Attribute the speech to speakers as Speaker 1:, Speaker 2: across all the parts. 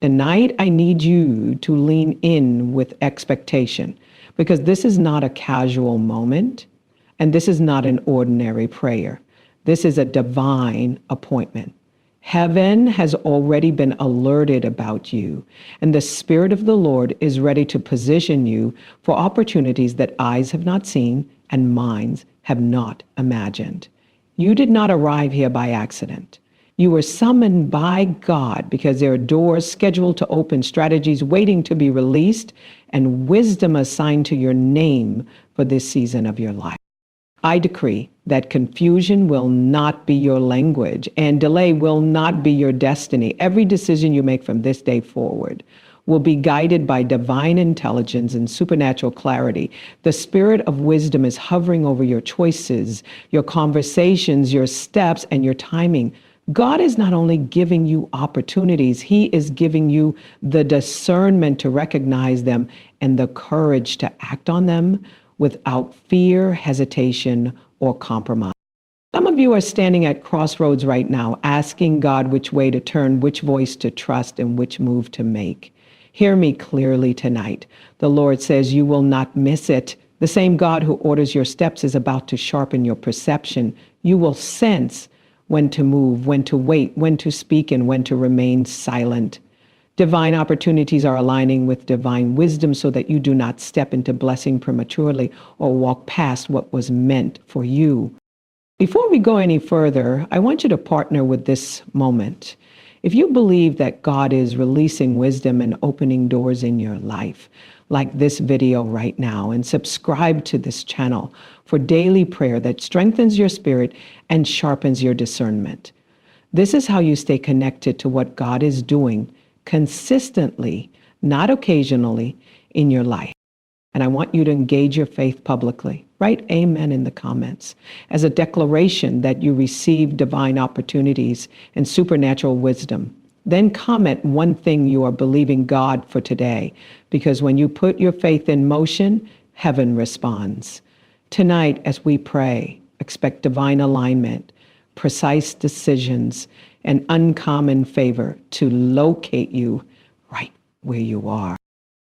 Speaker 1: Tonight, I need you to lean in with expectation because this is not a casual moment and this is not an ordinary prayer. This is a divine appointment. Heaven has already been alerted about you, and the Spirit of the Lord is ready to position you for opportunities that eyes have not seen and minds have not imagined. You did not arrive here by accident. You were summoned by God because there are doors scheduled to open, strategies waiting to be released, and wisdom assigned to your name for this season of your life. I decree that confusion will not be your language and delay will not be your destiny. Every decision you make from this day forward will be guided by divine intelligence and supernatural clarity. The spirit of wisdom is hovering over your choices, your conversations, your steps, and your timing. God is not only giving you opportunities, He is giving you the discernment to recognize them and the courage to act on them without fear, hesitation, or compromise. Some of you are standing at crossroads right now, asking God which way to turn, which voice to trust, and which move to make. Hear me clearly tonight. The Lord says you will not miss it. The same God who orders your steps is about to sharpen your perception. You will sense when to move, when to wait, when to speak, and when to remain silent. Divine opportunities are aligning with divine wisdom so that you do not step into blessing prematurely or walk past what was meant for you. Before we go any further, I want you to partner with this moment. If you believe that God is releasing wisdom and opening doors in your life, like this video right now, and subscribe to this channel for daily prayer that strengthens your spirit and sharpens your discernment. This is how you stay connected to what God is doing consistently, not occasionally, in your life. And I want you to engage your faith publicly. Write amen in the comments as a declaration that you receive divine opportunities and supernatural wisdom. Then comment one thing you are believing God for today, because when you put your faith in motion, heaven responds. Tonight, as we pray, expect divine alignment, precise decisions, and uncommon favor to locate you right where you are.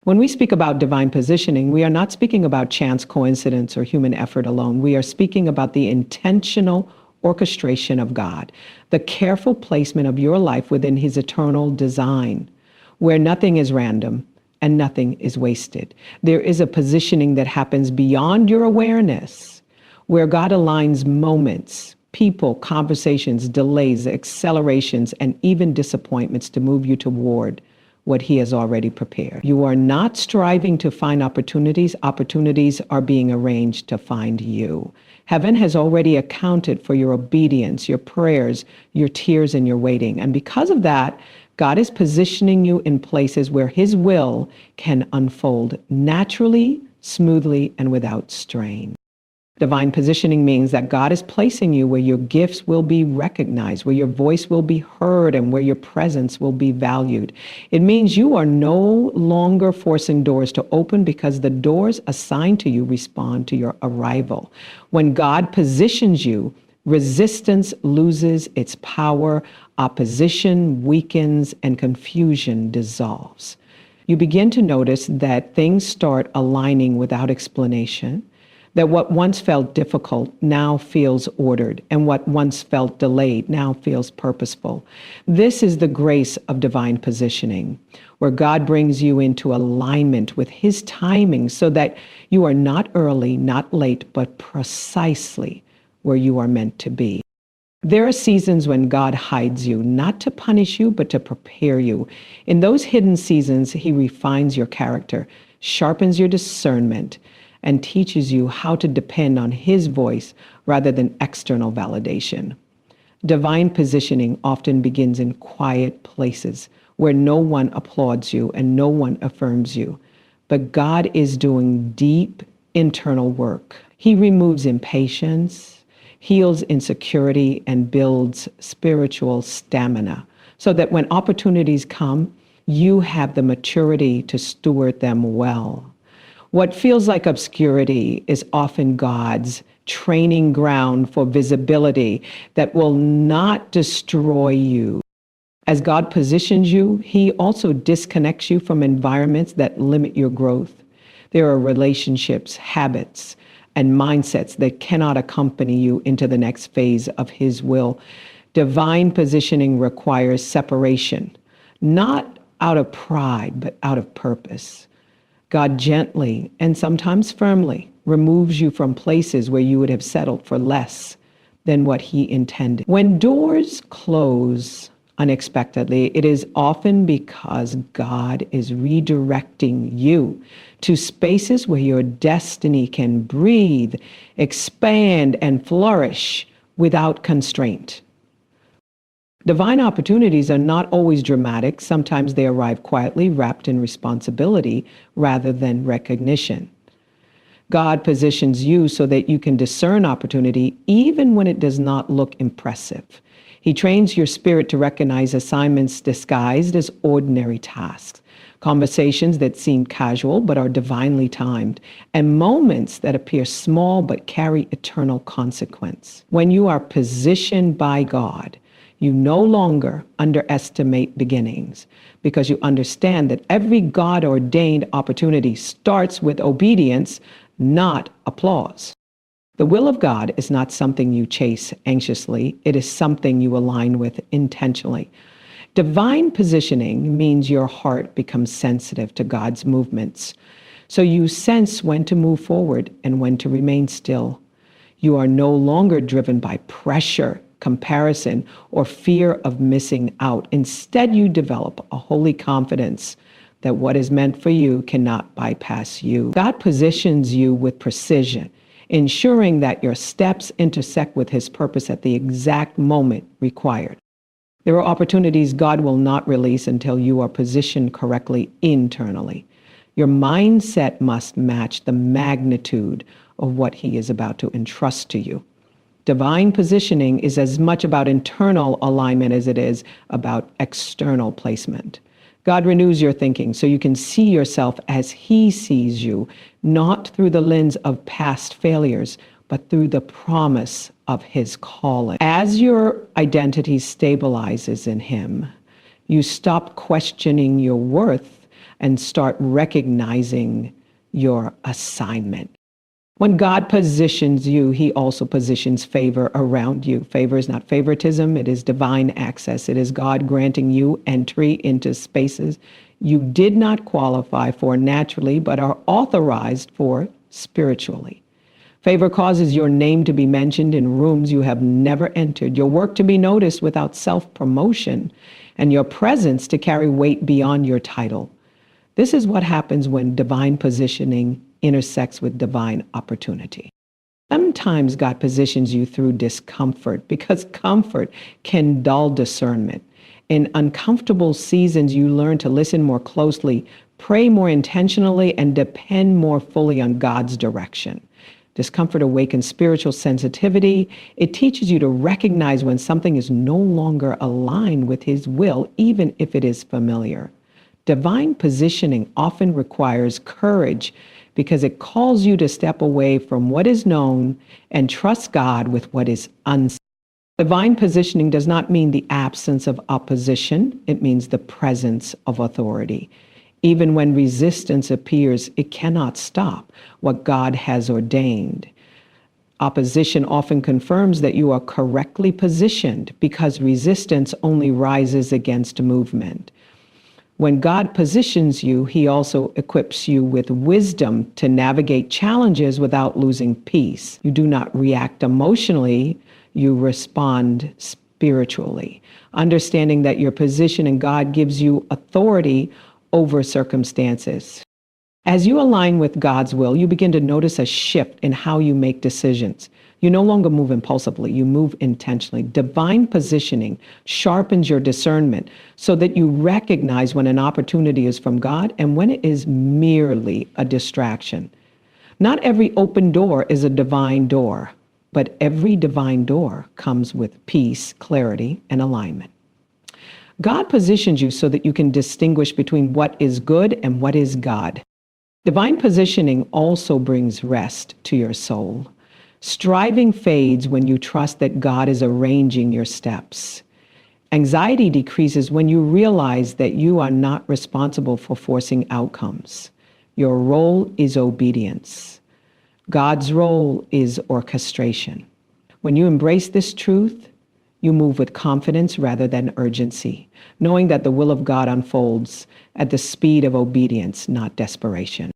Speaker 1: When we speak about divine positioning, we are not speaking about chance, coincidence, or human effort alone. We are speaking about the intentional orchestration of God, the careful placement of your life within His eternal design, where nothing is random and nothing is wasted. There is a positioning that happens beyond your awareness, where God aligns moments, people, conversations, delays, accelerations, and even disappointments to move you toward what He has already prepared. You are not striving to find opportunities. Opportunities are being arranged to find you. Heaven has already accounted for your obedience, your prayers, your tears, and your waiting. And because of that, God is positioning you in places where His will can unfold naturally, smoothly, and without strain. Divine positioning means that God is placing you where your gifts will be recognized, where your voice will be heard, and where your presence will be valued. It means you are no longer forcing doors to open because the doors assigned to you respond to your arrival. When God positions you, resistance loses its power, opposition weakens, and confusion dissolves. You begin to notice that things start aligning without explanation, that what once felt difficult now feels ordered, and what once felt delayed now feels purposeful. This is the grace of divine positioning, where God brings you into alignment with His timing so that you are not early, not late, but precisely where you are meant to be. There are seasons when God hides you, not to punish you, but to prepare you. In those hidden seasons, He refines your character, sharpens your discernment, and teaches you how to depend on His voice rather than external validation. Divine positioning often begins in quiet places where no one applauds you and no one affirms you. But God is doing deep internal work. He removes impatience, heals insecurity, and builds spiritual stamina so that when opportunities come, you have the maturity to steward them well. What feels like obscurity is often God's training ground for visibility that will not destroy you, As God positions you, He also disconnects you from environments that limit your growth. There are relationships, habits, and mindsets that cannot accompany you into the next phase of His will. Divine positioning requires separation, not out of pride, but out of purpose. God gently and sometimes firmly removes you from places where you would have settled for less than what He intended. When doors close unexpectedly, it is often because God is redirecting you to spaces where your destiny can breathe, expand, and flourish without constraint. Divine opportunities are not always dramatic. Sometimes they arrive quietly, wrapped in responsibility rather than recognition. God positions you so that you can discern opportunity even when it does not look impressive. He trains your spirit to recognize assignments disguised as ordinary tasks, conversations that seem casual but are divinely timed, and moments that appear small but carry eternal consequence. When you are positioned by God, you no longer underestimate beginnings because you understand that every God-ordained opportunity starts with obedience, not applause. The will of God is not something you chase anxiously. It is something you align with intentionally. Divine positioning means your heart becomes sensitive to God's movements. So you sense when to move forward and when to remain still. You are no longer driven by pressure, comparison, or fear of missing out. Instead, you develop a holy confidence that what is meant for you cannot bypass you. God positions you with precision, ensuring that your steps intersect with His purpose at the exact moment required. There are opportunities God will not release until you are positioned correctly internally. Your mindset must match the magnitude of what He is about to entrust to you. Divine positioning is as much about internal alignment as it is about external placement. God renews your thinking so you can see yourself as He sees you, not through the lens of past failures, but through the promise of His calling. As your identity stabilizes in Him, you stop questioning your worth and start recognizing your assignment. When God positions you, He also positions favor around you. Favor is not favoritism, it is divine access. It is God granting you entry into spaces you did not qualify for naturally, but are authorized for spiritually. Favor causes your name to be mentioned in rooms you have never entered, your work to be noticed without self-promotion, and your presence to carry weight beyond your title. This is what happens when divine positioning intersects with divine opportunity. Sometimes God positions you through discomfort because comfort can dull discernment. In uncomfortable seasons, you learn to listen more closely, pray more intentionally, and depend more fully on God's direction. Discomfort awakens spiritual sensitivity. It teaches you to recognize when something is no longer aligned with His will, even if it is familiar. Divine positioning often requires courage because it calls you to step away from what is known and trust God with what is unseen. Divine positioning does not mean the absence of opposition. It means the presence of authority. Even when resistance appears, it cannot stop what God has ordained. Opposition often confirms that you are correctly positioned because resistance only rises against movement. When God positions you, He also equips you with wisdom to navigate challenges without losing peace. You do not react emotionally, you respond spiritually. Understanding that your position in God gives you authority over circumstances. As you align with God's will, you begin to notice a shift in how you make decisions. You no longer move impulsively, you move intentionally. Divine positioning sharpens your discernment so that you recognize when an opportunity is from God and when it is merely a distraction. Not every open door is a divine door, but every divine door comes with peace, clarity, and alignment. God positions you so that you can distinguish between what is good and what is God. Divine positioning also brings rest to your soul. Striving fades when you trust that God is arranging your steps. Anxiety decreases when you realize that you are not responsible for forcing outcomes. Your role is obedience. God's role is orchestration. When you embrace this truth, you move with confidence rather than urgency, knowing that the will of God unfolds at the speed of obedience, not desperation.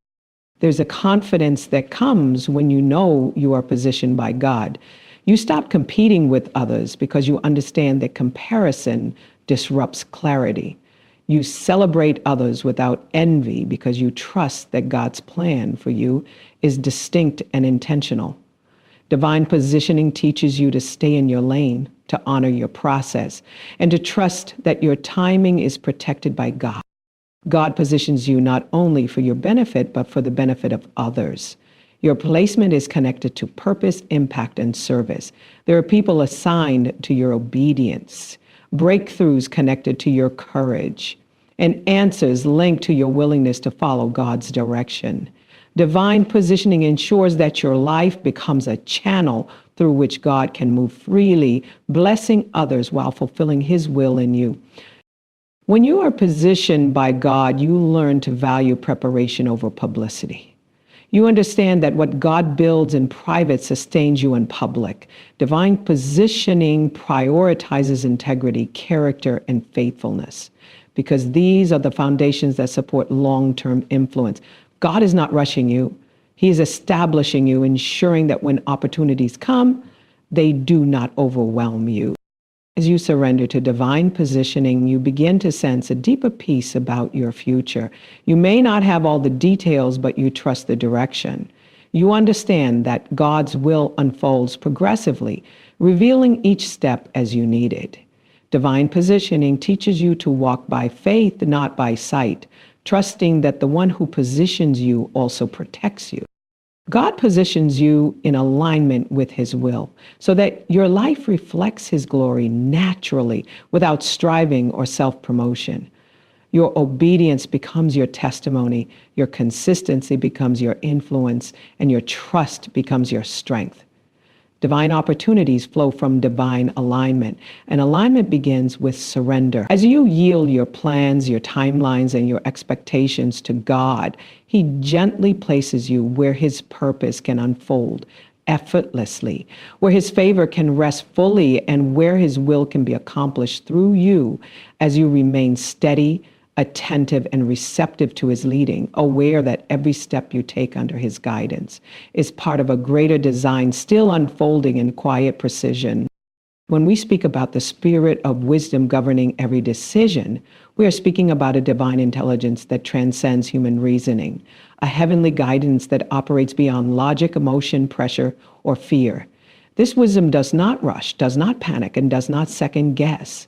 Speaker 1: There's a confidence that comes when you know you are positioned by God. You stop competing with others because you understand that comparison disrupts clarity. You celebrate others without envy because you trust that God's plan for you is distinct and intentional. Divine positioning teaches you to stay in your lane, to honor your process, and to trust that your timing is protected by God. God positions you not only for your benefit, but for the benefit of others. Your placement is connected to purpose, impact, and service. There are people assigned to your obedience, breakthroughs connected to your courage, and answers linked to your willingness to follow God's direction. Divine positioning ensures that your life becomes a channel through which God can move freely, blessing others while fulfilling His will in you. When you are positioned by God, you learn to value preparation over publicity. You understand that what God builds in private sustains you in public. Divine positioning prioritizes integrity, character, and faithfulness, because these are the foundations that support long-term influence. God is not rushing you. He is establishing you, ensuring that when opportunities come, they do not overwhelm you. As you surrender to divine positioning, you begin to sense a deeper peace about your future. You may not have all the details, but you trust the direction. You understand that God's will unfolds progressively, revealing each step as you need it. Divine positioning teaches you to walk by faith, not by sight, trusting that the one who positions you also protects you. God positions you in alignment with His will so that your life reflects His glory naturally without striving or self-promotion. Your obedience becomes your testimony, your consistency becomes your influence, and your trust becomes your strength. Divine opportunities flow from divine alignment, and alignment begins with surrender. As you yield your plans, your timelines, and your expectations to God, He gently places you where His purpose can unfold effortlessly, where His favor can rest fully, and where His will can be accomplished through you as you remain steady, attentive, and receptive to His leading, aware that every step you take under His guidance is part of a greater design still unfolding in quiet precision. When we speak about the spirit of wisdom governing every decision, we are speaking about a divine intelligence that transcends human reasoning, a heavenly guidance that operates beyond logic, emotion, pressure, or fear. This wisdom does not rush, does not panic, and does not second guess.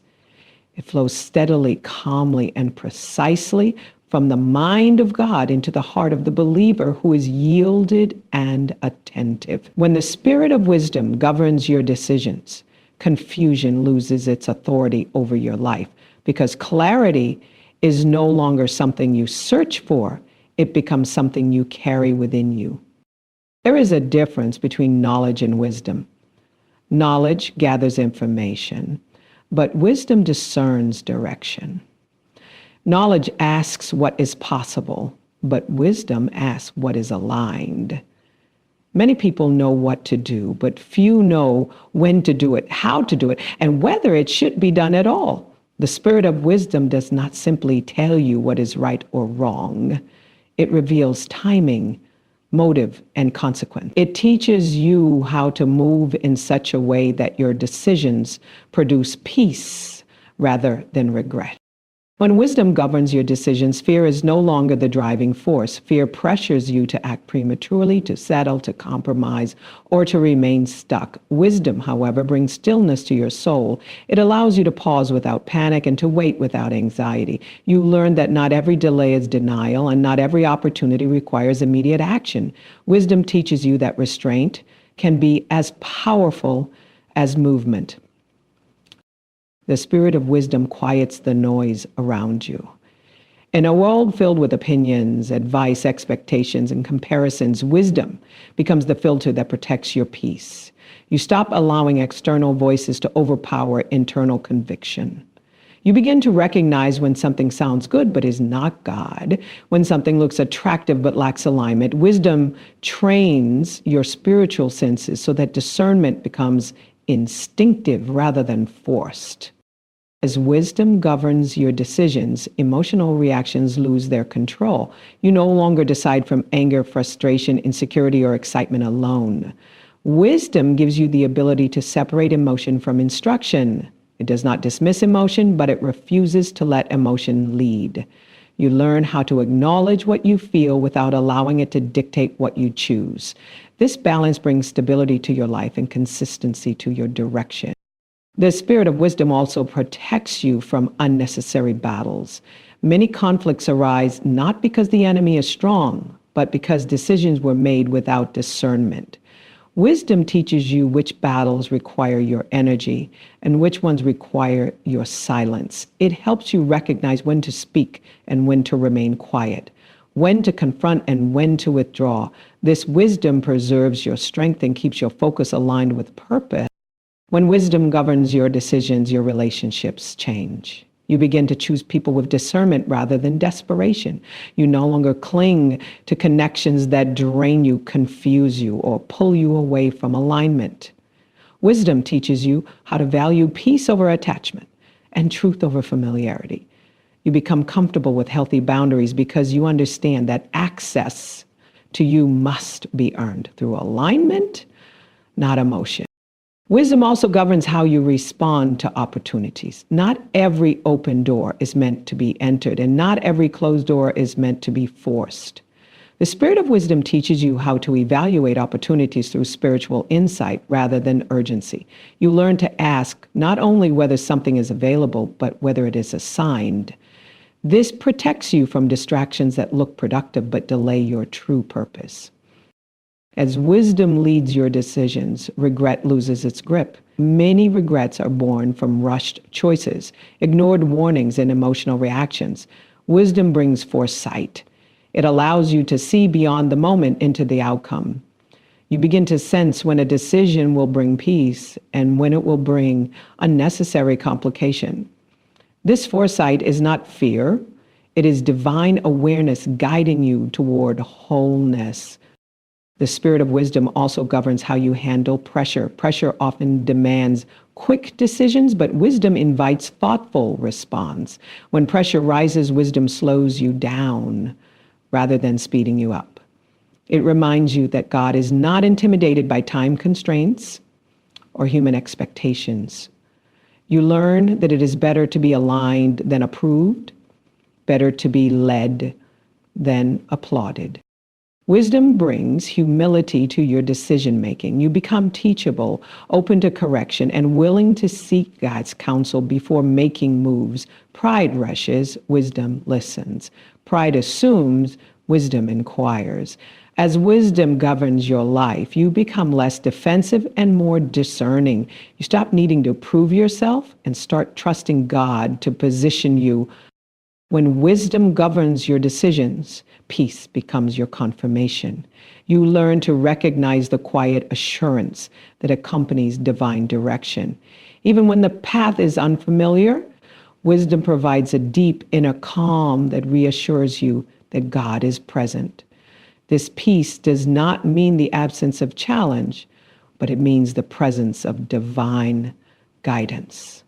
Speaker 1: It flows steadily, calmly, and precisely from the mind of God into the heart of the believer who is yielded and attentive. When the spirit of wisdom governs your decisions, confusion loses its authority over your life, because clarity is no longer something you search for, it becomes something you carry within you. There is a difference between knowledge and wisdom. Knowledge gathers information, but wisdom discerns direction. Knowledge asks what is possible, but wisdom asks what is aligned. Many people know what to do, but few know when to do it, how to do it, and whether it should be done at all. The spirit of wisdom does not simply tell you what is right or wrong. It reveals timing, motive, and consequence. It teaches you how to move in such a way that your decisions produce peace rather than regret. When wisdom governs your decisions, fear is no longer the driving force. Fear pressures you to act prematurely, to settle, to compromise, or to remain stuck. Wisdom, however, brings stillness to your soul. It allows you to pause without panic and to wait without anxiety. You learn that not every delay is denial, and not every opportunity requires immediate action. Wisdom teaches you that restraint can be as powerful as movement. The spirit of wisdom quiets the noise around you. In a world filled with opinions, advice, expectations, and comparisons, wisdom becomes the filter that protects your peace. You stop allowing external voices to overpower internal conviction. You begin to recognize when something sounds good but is not God, when something looks attractive but lacks alignment. Wisdom trains your spiritual senses so that discernment becomes instinctive rather than forced. As wisdom governs your decisions, emotional reactions lose their control. You no longer decide from anger, frustration, insecurity, or excitement alone. Wisdom gives you the ability to separate emotion from instruction. It does not dismiss emotion, but it refuses to let emotion lead. You learn how to acknowledge what you feel without allowing it to dictate what you choose. This balance brings stability to your life and consistency to your direction. The spirit of wisdom also protects you from unnecessary battles. Many conflicts arise not because the enemy is strong, but because decisions were made without discernment. Wisdom teaches you which battles require your energy and which ones require your silence. It helps you recognize when to speak and when to remain quiet, when to confront and when to withdraw. This wisdom preserves your strength and keeps your focus aligned with purpose. When wisdom governs your decisions, your relationships change. You begin to choose people with discernment rather than desperation. You no longer cling to connections that drain you, confuse you, or pull you away from alignment. Wisdom teaches you how to value peace over attachment and truth over familiarity. You become comfortable with healthy boundaries because you understand that access to you must be earned through alignment, not emotion. Wisdom also governs how you respond to opportunities. Not every open door is meant to be entered, and not every closed door is meant to be forced. The spirit of wisdom teaches you how to evaluate opportunities through spiritual insight rather than urgency. You learn to ask not only whether something is available, but whether it is assigned. This protects you from distractions that look productive but delay your true purpose. As wisdom leads your decisions, regret loses its grip. Many regrets are born from rushed choices, ignored warnings, and emotional reactions. Wisdom brings foresight. It allows you to see beyond the moment into the outcome. You begin to sense when a decision will bring peace and when it will bring unnecessary complication. This foresight is not fear. It is divine awareness guiding you toward wholeness. The spirit of wisdom also governs how you handle pressure. Pressure often demands quick decisions, but wisdom invites thoughtful response. When pressure rises, wisdom slows you down rather than speeding you up. It reminds you that God is not intimidated by time constraints or human expectations. You learn that it is better to be aligned than approved, better to be led than applauded. Wisdom brings humility to your decision-making. You become teachable, open to correction, and willing to seek God's counsel before making moves. Pride rushes, wisdom listens. Pride assumes, wisdom inquires. As wisdom governs your life, you become less defensive and more discerning. You stop needing to prove yourself and start trusting God to position you. When wisdom governs your decisions, peace becomes your confirmation. You learn to recognize the quiet assurance that accompanies divine direction. Even when the path is unfamiliar, wisdom provides a deep inner calm that reassures you that God is present. This peace does not mean the absence of challenge, but it means the presence of divine guidance.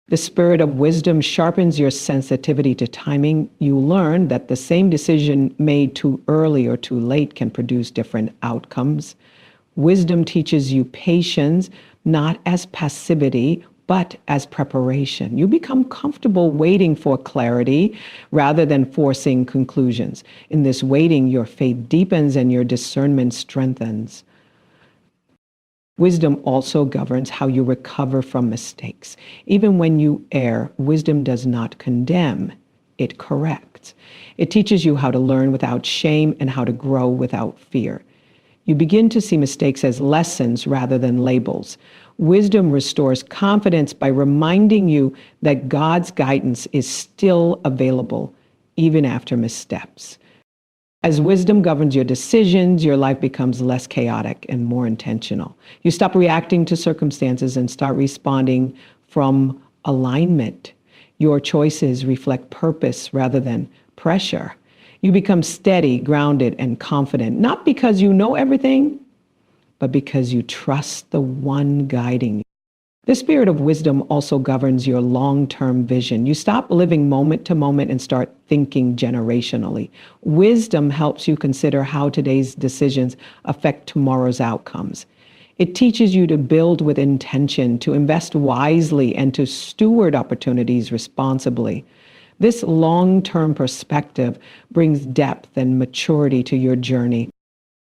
Speaker 1: The spirit of wisdom sharpens your sensitivity to timing. You learn that the same decision made too early or too late can produce different outcomes. Wisdom teaches you patience, not as passivity, but as preparation. You become comfortable waiting for clarity rather than forcing conclusions. In this waiting, your faith deepens and your discernment strengthens. Wisdom also governs how you recover from mistakes. Even when you err, wisdom does not condemn, it corrects. It teaches you how to learn without shame and how to grow without fear. You begin to see mistakes as lessons rather than labels. Wisdom restores confidence by reminding you that God's guidance is still available, even after missteps. As wisdom governs your decisions, your life becomes less chaotic and more intentional. You stop reacting to circumstances and start responding from alignment. Your choices reflect purpose rather than pressure. You become steady, grounded, and confident, not because you know everything, but because you trust the one guiding you. The spirit of wisdom also governs your long-term vision. You stop living moment to moment and start thinking generationally. Wisdom helps you consider how today's decisions affect tomorrow's outcomes. It teaches you to build with intention, to invest wisely, and to steward opportunities responsibly. This long-term perspective brings depth and maturity to your journey.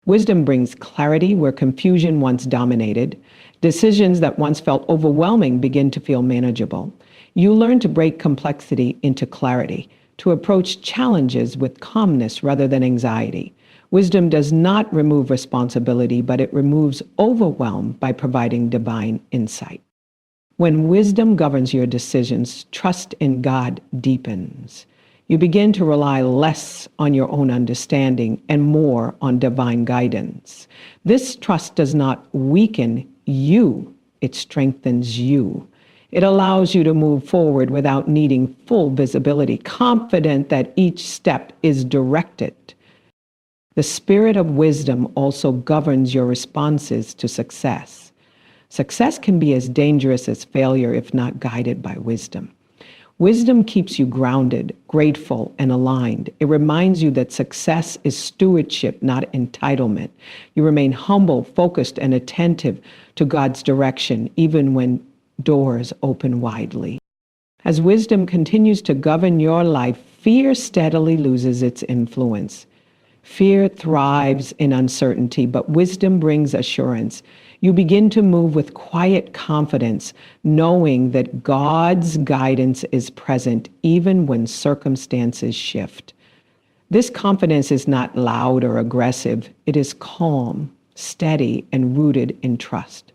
Speaker 1: Wisdom brings clarity where confusion once dominated. Decisions that once felt overwhelming begin to feel manageable. You learn to break complexity into clarity, to approach challenges with calmness rather than anxiety. Wisdom does not remove responsibility, but it removes overwhelm by providing divine insight. When wisdom governs your decisions, trust in God deepens. You begin to rely less on your own understanding and more on divine guidance. This trust does not weaken you, it strengthens you. It allows you to move forward without needing full visibility, confident that each step is directed. The spirit of wisdom also governs your responses to success. Success can be as dangerous as failure if not guided by wisdom. Wisdom keeps you grounded, grateful, and aligned. It reminds you that success is stewardship, not entitlement. You remain humble, focused, and attentive to God's direction, even when doors open widely. As wisdom continues to govern your life, fear steadily loses its influence. Fear thrives in uncertainty, but wisdom brings assurance. You begin to move with quiet confidence, knowing that God's guidance is present even when circumstances shift. This confidence is not loud or aggressive. It is calm, steady, and rooted in trust.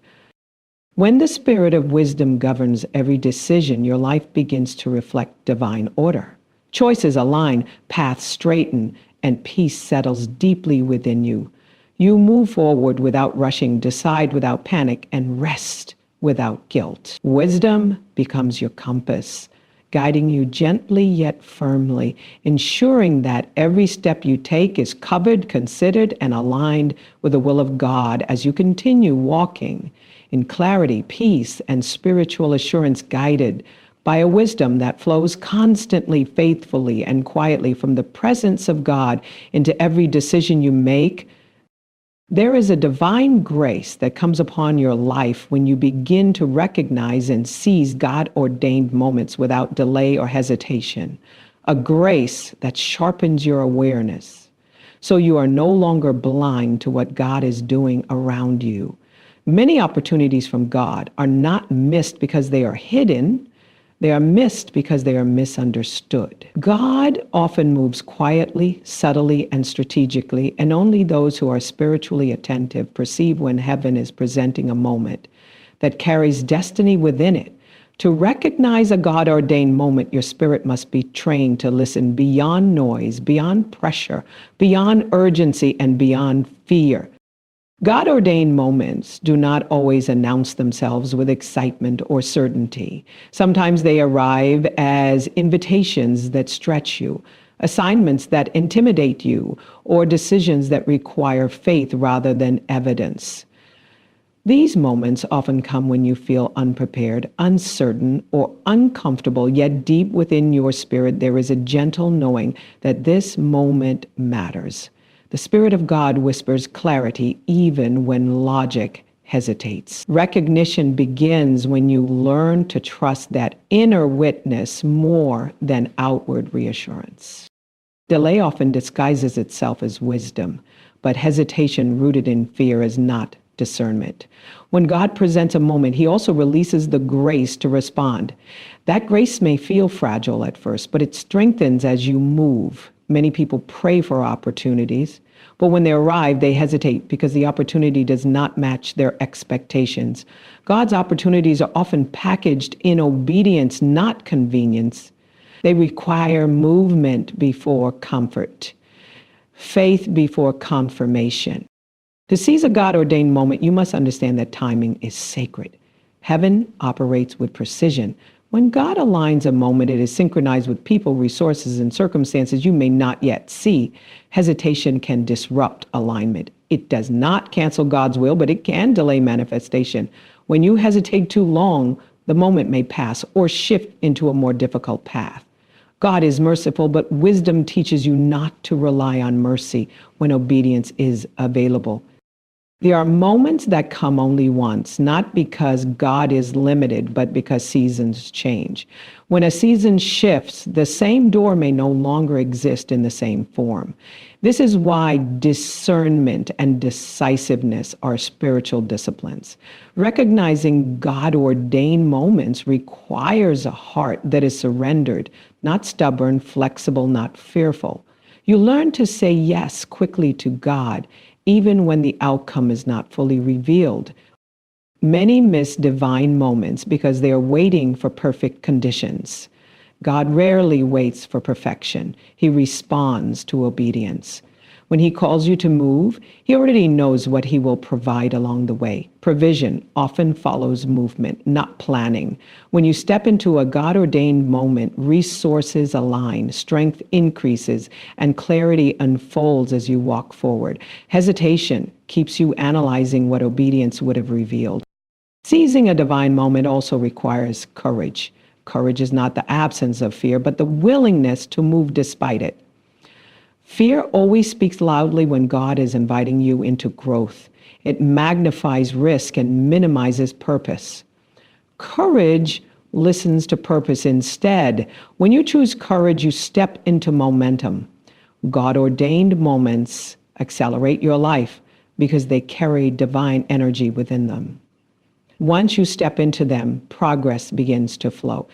Speaker 1: When the spirit of wisdom governs every decision, your life begins to reflect divine order. Choices align, paths straighten, and peace settles deeply within you. You move forward without rushing, decide without panic, and rest without guilt. Wisdom becomes your compass, guiding you gently yet firmly, ensuring that every step you take is covered, considered, and aligned with the will of God as you continue walking in clarity, peace, and spiritual assurance, guided by a wisdom that flows constantly, faithfully, and quietly from the presence of God into every decision you make. There is a divine grace that comes upon your life when you begin to recognize and seize God-ordained moments without delay or hesitation, a grace that sharpens your awareness, so you are no longer blind to what God is doing around you. Many opportunities from God are not missed because they are hidden. They are missed because they are misunderstood. God often moves quietly, subtly, and strategically, and only those who are spiritually attentive perceive when heaven is presenting a moment that carries destiny within it. To recognize a God-ordained moment, your spirit must be trained to listen beyond noise, beyond pressure, beyond urgency, and beyond fear. God-ordained moments do not always announce themselves with excitement or certainty. Sometimes they arrive as invitations that stretch you, assignments that intimidate you, or decisions that require faith rather than evidence. These moments often come when you feel unprepared, uncertain, or uncomfortable, yet deep within your spirit there is a gentle knowing that this moment matters. The Spirit of God whispers clarity even when logic hesitates. Recognition begins when you learn to trust that inner witness more than outward reassurance. Delay often disguises itself as wisdom, but hesitation rooted in fear is not discernment. When God presents a moment, He also releases the grace to respond. That grace may feel fragile at first, but it strengthens as you move. Many people pray for opportunities, but when they arrive, they hesitate because the opportunity does not match their expectations. God's opportunities are often packaged in obedience, not convenience. They require movement before comfort, faith before confirmation. To seize a God-ordained moment, you must understand that timing is sacred. Heaven operates with precision, When God aligns a moment, it is synchronized with people, resources, and circumstances you may not yet see. Hesitation can disrupt alignment. It does not cancel God's will, but it can delay manifestation. When you hesitate too long, the moment may pass or shift into a more difficult path. God is merciful, but wisdom teaches you not to rely on mercy when obedience is available. There are moments that come only once, not because God is limited, but because seasons change. When a season shifts, the same door may no longer exist in the same form. This is why discernment and decisiveness are spiritual disciplines. Recognizing God-ordained moments requires a heart that is surrendered, not stubborn, flexible, not fearful. You learn to say yes quickly to God, even when the outcome is not fully revealed. Many miss divine moments because they are waiting for perfect conditions. God rarely waits for perfection. He responds to obedience. When he calls you to move, he already knows what he will provide along the way. Provision often follows movement, not planning. When you step into a God-ordained moment, resources align, strength increases, and clarity unfolds as you walk forward. Hesitation keeps you analyzing what obedience would have revealed. Seizing a divine moment also requires courage. Courage is not the absence of fear, but the willingness to move despite it. Fear always speaks loudly when God is inviting you into growth. It magnifies risk and minimizes purpose. Courage listens to purpose instead. When you choose courage, you step into momentum. God-ordained moments accelerate your life because they carry divine energy within them. Once you step into them, progress begins to flow.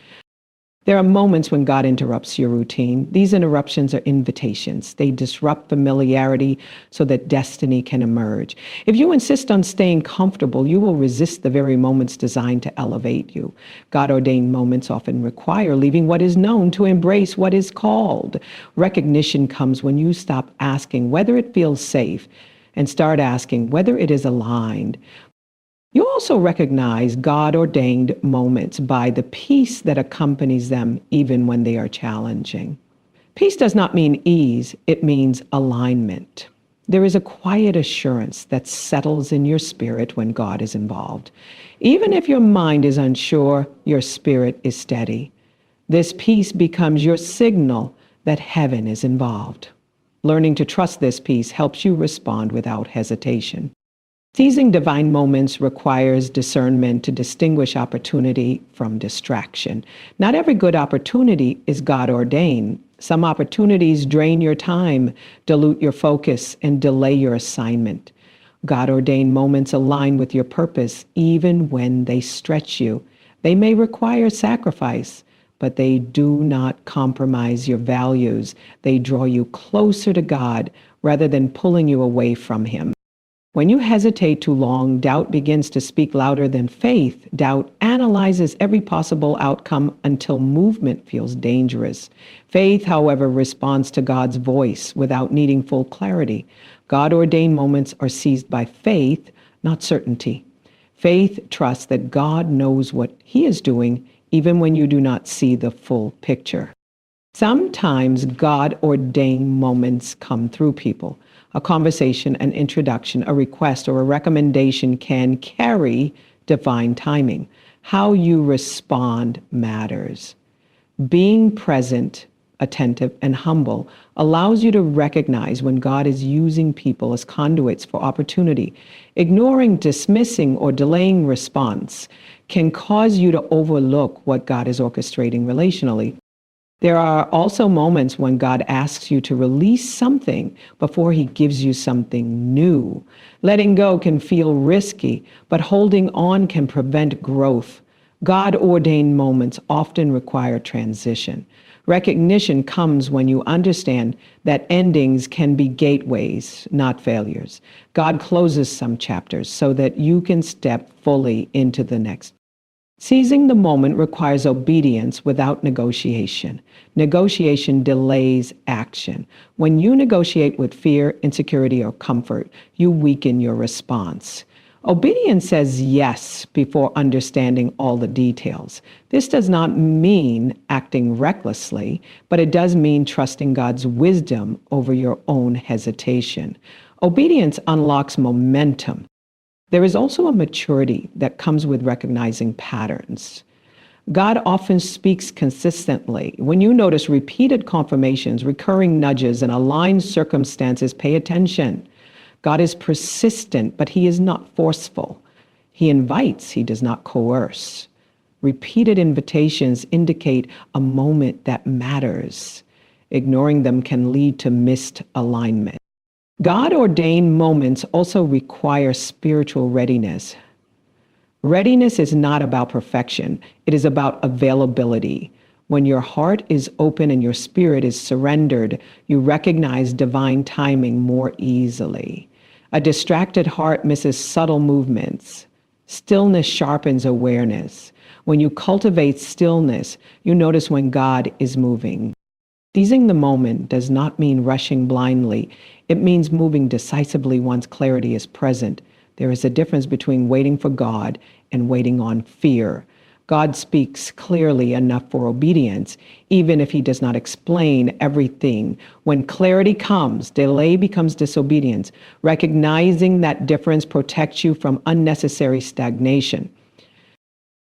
Speaker 1: There are moments when God interrupts your routine. These interruptions are invitations. They disrupt familiarity so that destiny can emerge. If you insist on staying comfortable, you will resist the very moments designed to elevate you. God-ordained moments often require leaving what is known to embrace what is called. Recognition comes when you stop asking whether it feels safe and start asking whether it is aligned. You also recognize God-ordained moments by the peace that accompanies them even when they are challenging. Peace does not mean ease, it means alignment. There is a quiet assurance that settles in your spirit when God is involved. Even if your mind is unsure, your spirit is steady. This peace becomes your signal that heaven is involved. Learning to trust this peace helps you respond without hesitation. Seizing divine moments requires discernment to distinguish opportunity from distraction. Not every good opportunity is God-ordained. Some opportunities drain your time, dilute your focus, and delay your assignment. God-ordained moments align with your purpose even when they stretch you. They may require sacrifice, but they do not compromise your values. They draw you closer to God rather than pulling you away from Him. When you hesitate too long, doubt begins to speak louder than faith. Doubt analyzes every possible outcome until movement feels dangerous. Faith, however, responds to God's voice without needing full clarity. God-ordained moments are seized by faith, not certainty. Faith trusts that God knows what He is doing, even when you do not see the full picture. Sometimes God-ordained moments come through people. A conversation, an introduction, a request, or a recommendation can carry divine timing. How you respond matters. Being present, attentive, and humble allows you to recognize when God is using people as conduits for opportunity. Ignoring, dismissing, or delaying response can cause you to overlook what God is orchestrating relationally. There are also moments when God asks you to release something before He gives you something new. Letting go can feel risky, but holding on can prevent growth. God-ordained moments often require transition. Recognition comes when you understand that endings can be gateways, not failures. God closes some chapters so that you can step fully into the next. Seizing the moment requires obedience without negotiation. Negotiation delays action. When you negotiate with fear, insecurity, or comfort, you weaken your response. Obedience says yes before understanding all the details. This does not mean acting recklessly, but it does mean trusting God's wisdom over your own hesitation. Obedience unlocks momentum. There is also a maturity that comes with recognizing patterns. God often speaks consistently. When you notice repeated confirmations, recurring nudges, and aligned circumstances, pay attention. God is persistent, but he is not forceful. He invites, he does not coerce. Repeated invitations indicate a moment that matters. Ignoring them can lead to missed alignment. God-ordained moments also require spiritual readiness. Readiness is not about perfection. It is about availability. When your heart is open and your spirit is surrendered, you recognize divine timing more easily. A distracted heart misses subtle movements. Stillness sharpens awareness. When you cultivate stillness, you notice when God is moving. Seizing the moment does not mean rushing blindly. It means moving decisively once clarity is present. There is a difference between waiting for God and waiting on fear. God speaks clearly enough for obedience, even if he does not explain everything. When clarity comes, delay becomes disobedience. Recognizing that difference protects you from unnecessary stagnation.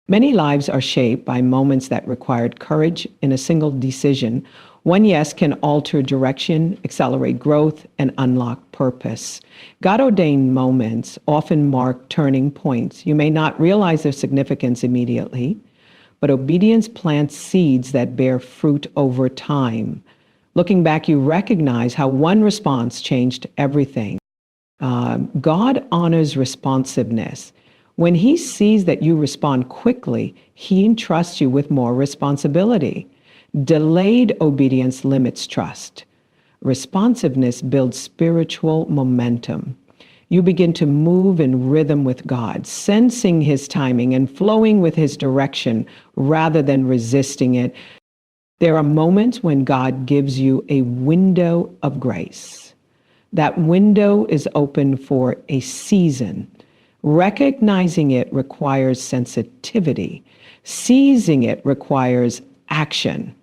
Speaker 1: Many lives are shaped by moments that required courage in a single decision. One yes can alter direction, accelerate growth, and unlock purpose. God-ordained moments often mark turning points. You may not realize their significance immediately, but obedience plants seeds that bear fruit over time. Looking back, you recognize how one response changed everything. God honors responsiveness. When he sees that you respond quickly, he entrusts you with more responsibility. Delayed obedience limits trust. Responsiveness builds spiritual momentum. You begin to move in rhythm with God, sensing his timing and flowing with his direction rather than resisting it. There are moments when God gives you a window of grace. That window is open for a season. Recognizing it requires sensitivity. Seizing it requires action.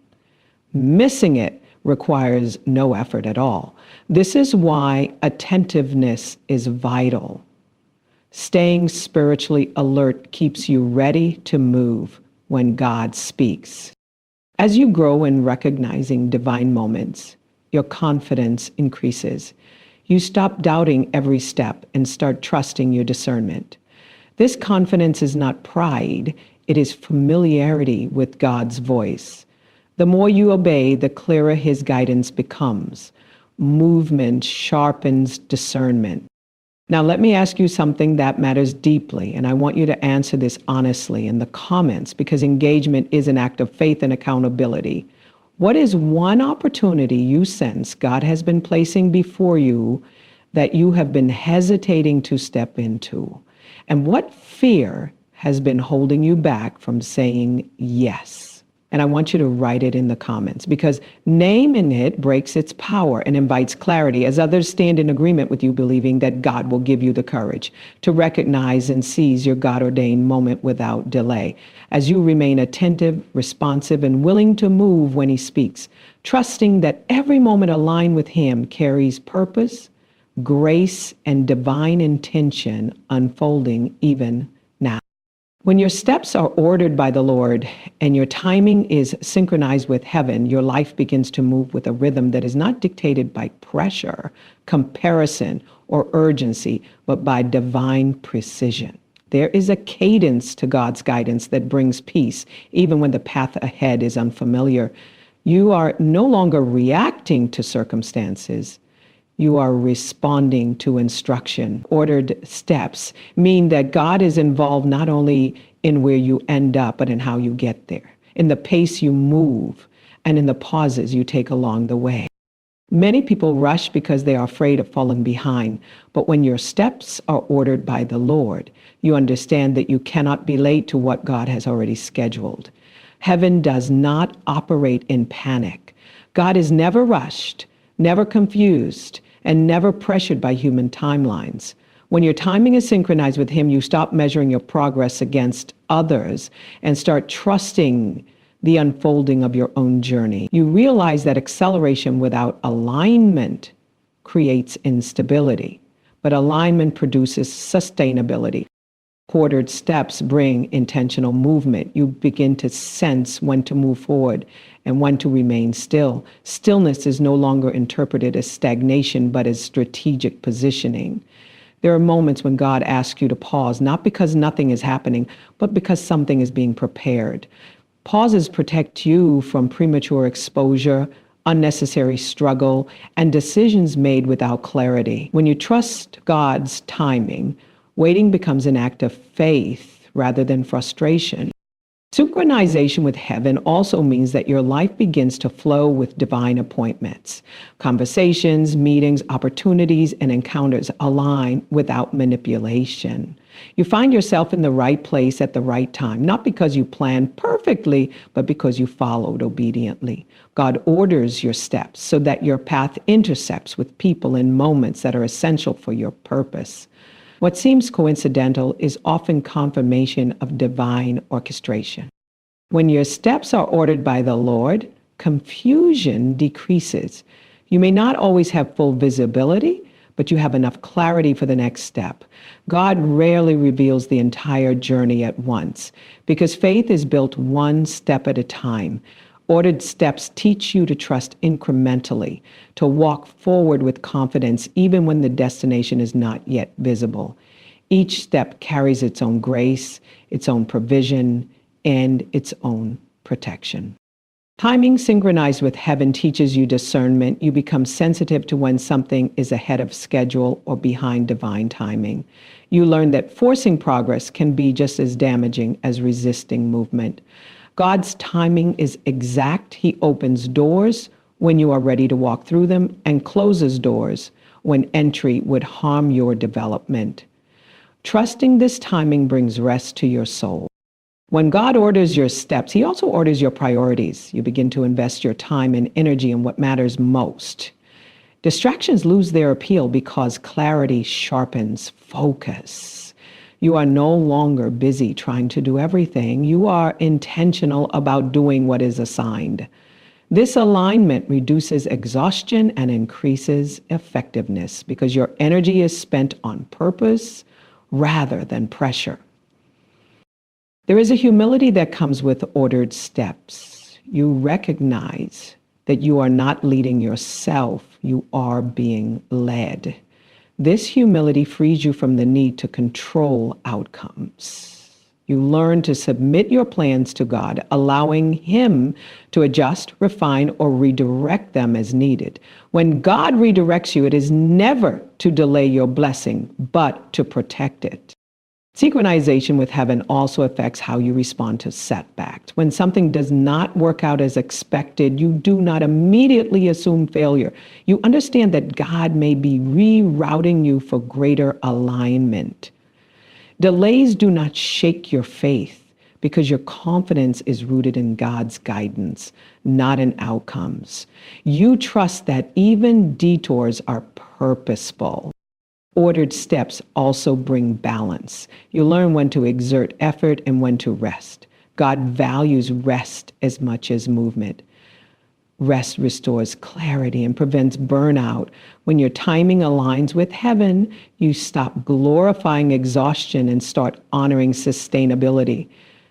Speaker 1: Missing it requires no effort at all. This is why attentiveness is vital. Staying spiritually alert keeps you ready to move when God speaks. As you grow in recognizing divine moments, your confidence increases. You stop doubting every step and start trusting your discernment. This confidence is not pride, it is familiarity with God's voice. The more you obey, the clearer his guidance becomes. Movement sharpens discernment. Now, let me ask you something that matters deeply, and I want you to answer this honestly in the comments because engagement is an act of faith and accountability. What is one opportunity you sense God has been placing before you that you have been hesitating to step into? And what fear has been holding you back from saying yes? And I want you to write it in the comments because naming it breaks its power and invites clarity as others stand in agreement with you, believing that God will give you the courage to recognize and seize your God-ordained moment without delay. As you remain attentive, responsive, and willing to move when he speaks, trusting that every moment aligned with him carries purpose, grace, and divine intention unfolding even now. When your steps are ordered by the Lord and your timing is synchronized with heaven, your life begins to move with a rhythm that is not dictated by pressure, comparison, or urgency, but by divine precision. There is a cadence to God's guidance that brings peace, even when the path ahead is unfamiliar. You are no longer reacting to circumstances. You are responding to instruction. Ordered steps mean that God is involved not only in where you end up, but in how you get there, in the pace you move, and in the pauses you take along the way. Many people rush because they are afraid of falling behind. But when your steps are ordered by the Lord, you understand that you cannot be late to what God has already scheduled. Heaven does not operate in panic. God is never rushed, never confused, and never pressured by human timelines. When your timing is synchronized with Him, you stop measuring your progress against others and start trusting the unfolding of your own journey. You realize that acceleration without alignment creates instability, but alignment produces sustainability. Ordered steps bring intentional movement. You begin to sense when to move forward and when to remain still. Stillness is no longer interpreted as stagnation, but as strategic positioning. There are moments when God asks you to pause, not because nothing is happening, but because something is being prepared. Pauses protect you from premature exposure, unnecessary struggle, and decisions made without clarity. When you trust God's timing, waiting becomes an act of faith rather than frustration. Synchronization with heaven also means that your life begins to flow with divine appointments. Conversations, meetings, opportunities, and encounters align without manipulation. You find yourself in the right place at the right time, not because you planned perfectly, but because you followed obediently. God orders your steps so that your path intercepts with people and moments that are essential for your purpose. What seems coincidental is often confirmation of divine orchestration. When your steps are ordered by the Lord, confusion decreases. You may not always have full visibility, but you have enough clarity for the next step. God rarely reveals the entire journey at once because faith is built one step at a time. Ordered steps teach you to trust incrementally, to walk forward with confidence even when the destination is not yet visible. Each step carries its own grace, its own provision, and its own protection. Timing synchronized with heaven teaches you discernment. You become sensitive to when something is ahead of schedule or behind divine timing. You learn that forcing progress can be just as damaging as resisting movement. God's timing is exact. He opens doors when you are ready to walk through them and closes doors when entry would harm your development. Trusting this timing brings rest to your soul. When God orders your steps, He also orders your priorities. You begin to invest your time and energy in what matters most. Distractions lose their appeal because clarity sharpens focus. You are no longer busy trying to do everything. You are intentional about doing what is assigned. This alignment reduces exhaustion and increases effectiveness because your energy is spent on purpose rather than pressure. There is a humility that comes with ordered steps. You recognize that you are not leading yourself, you are being led. This humility frees you from the need to control outcomes. You learn to submit your plans to God, allowing Him to adjust, refine, or redirect them as needed. When God redirects you, it is never to delay your blessing, but to protect it. Synchronization with heaven also affects how you respond to setbacks. When something does not work out as expected, you do not immediately assume failure. You understand that God may be rerouting you for greater alignment. Delays do not shake your faith because your confidence is rooted in God's guidance, not in outcomes. You trust that even detours are purposeful. Ordered steps also bring balance. You learn when to exert effort and when to rest. God values rest as much as movement. Rest restores clarity and prevents burnout. When your timing aligns with heaven, you stop glorifying exhaustion and start honoring sustainability.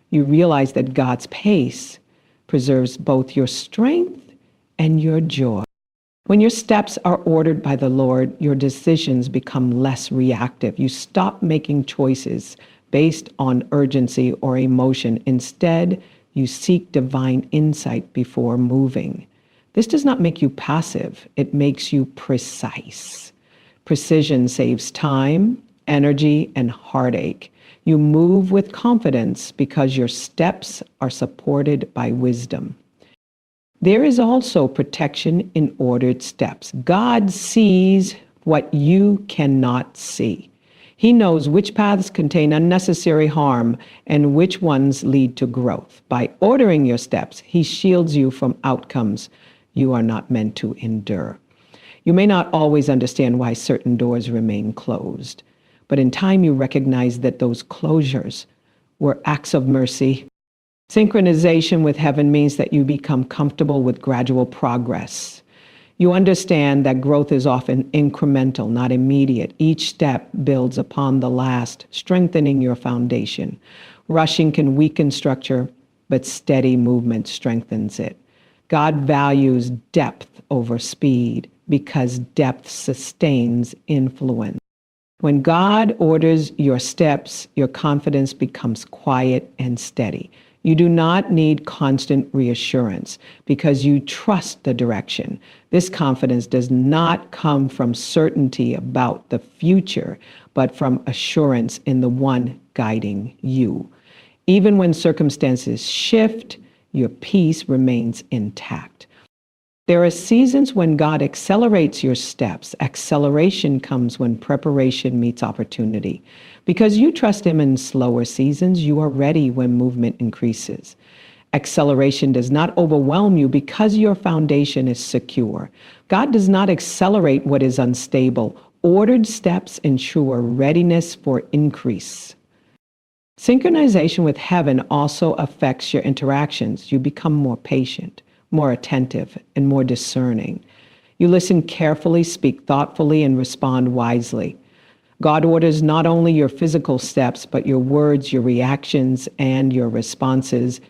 Speaker 1: You realize that God's pace preserves both your strength and your joy. When your steps are ordered by the Lord, your decisions become less reactive. You stop making choices based on urgency or emotion. Instead, you seek divine insight before moving. This does not make you passive. It makes you precise. Precision saves time, energy, and heartache. You move with confidence because your steps are supported by wisdom. There is also protection in ordered steps. God sees what you cannot see. He knows which paths contain unnecessary harm and which ones lead to growth. By ordering your steps, He shields you from outcomes you are not meant to endure. You may not always understand why certain doors remain closed, But in time, you recognize that those closures were acts of mercy. Synchronization with heaven means that you become comfortable with gradual progress. You understand that growth is often incremental, not immediate. Each step builds upon the last, strengthening your foundation. Rushing can weaken structure, but steady movement strengthens it. God values depth over speed because depth sustains influence. When God orders your steps, your confidence becomes quiet and steady. You do not need constant reassurance because you trust the direction. This confidence does not come from certainty about the future, but from assurance in the one guiding you. Even when circumstances shift, your peace remains intact. There are seasons when God accelerates your steps. Acceleration comes when preparation meets opportunity. Because you trust Him in slower seasons, you are ready when movement increases. Acceleration does not overwhelm you because your foundation is secure. God does not accelerate what is unstable. Ordered steps ensure readiness for increase. Synchronization with heaven also affects your interactions. You become more patient, more attentive, and more discerning. You listen carefully, speak thoughtfully, and respond wisely. God orders not only your physical steps, but your words, your reactions, and your responses.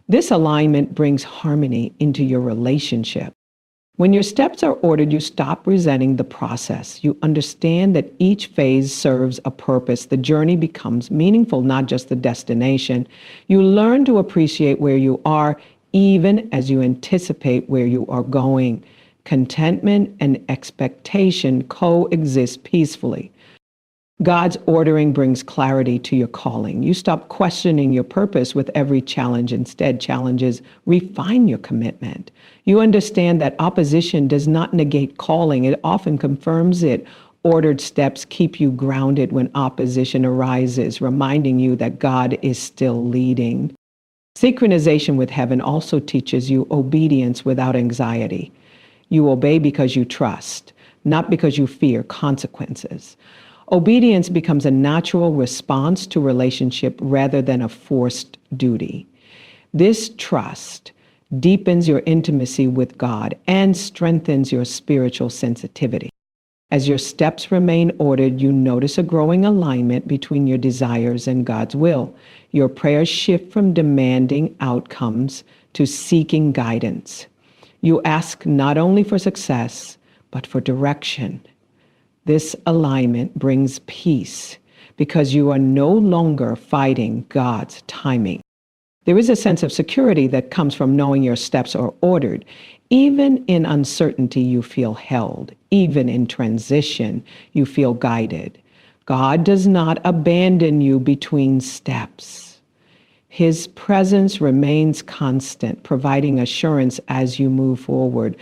Speaker 1: This alignment brings harmony into your relationship. When your steps are ordered, you stop resenting the process. You understand that each phase serves a purpose. The journey becomes meaningful, not just the destination. You learn to appreciate where you are, even as you anticipate where you are going. Contentment and expectation coexist peacefully. God's ordering brings clarity to your calling. You stop questioning your purpose with every challenge. Instead, challenges refine your commitment. You understand that opposition does not negate calling. It often confirms it. Ordered steps keep you grounded when opposition arises, reminding you that God is still leading. Synchronization with heaven also teaches you obedience without anxiety. You obey because you trust, not because you fear consequences. Obedience becomes a natural response to relationship rather than a forced duty. This trust deepens your intimacy with God and strengthens your spiritual sensitivity. As your steps remain ordered, you notice a growing alignment between your desires and God's will. Your prayers shift from demanding outcomes to seeking guidance. You ask not only for success, but for direction. This alignment brings peace because you are no longer fighting God's timing. There is a sense of security that comes from knowing your steps are ordered. Even in uncertainty, you feel held. Even in transition, you feel guided. God does not abandon you between steps. His presence remains constant, providing assurance as you move forward.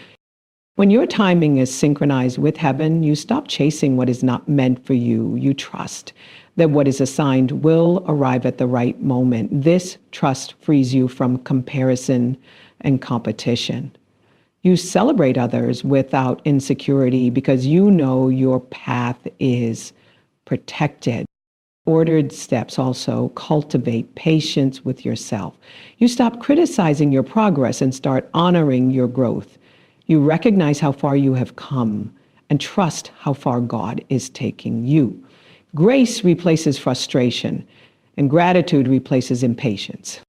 Speaker 1: When your timing is synchronized with heaven, you stop chasing what is not meant for you. You trust that what is assigned will arrive at the right moment. This trust frees you from comparison and competition. You celebrate others without insecurity because you know your path is protected. Ordered steps also cultivate patience with yourself. You stop criticizing your progress and start honoring your growth. You recognize how far you have come and trust how far God is taking you. Grace replaces frustration, and gratitude replaces impatience.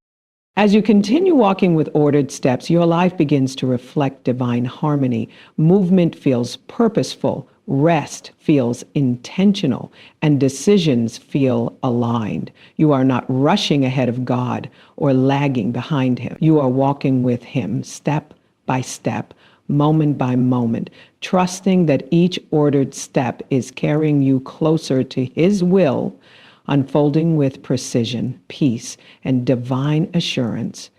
Speaker 1: As you continue walking with ordered steps, your life begins to reflect divine harmony. Movement feels purposeful, rest feels intentional, and decisions feel aligned. You are not rushing ahead of God or lagging behind Him. You are walking with Him step by step, moment by moment, trusting that each ordered step is carrying you closer to His will, unfolding with precision, peace, and divine assurance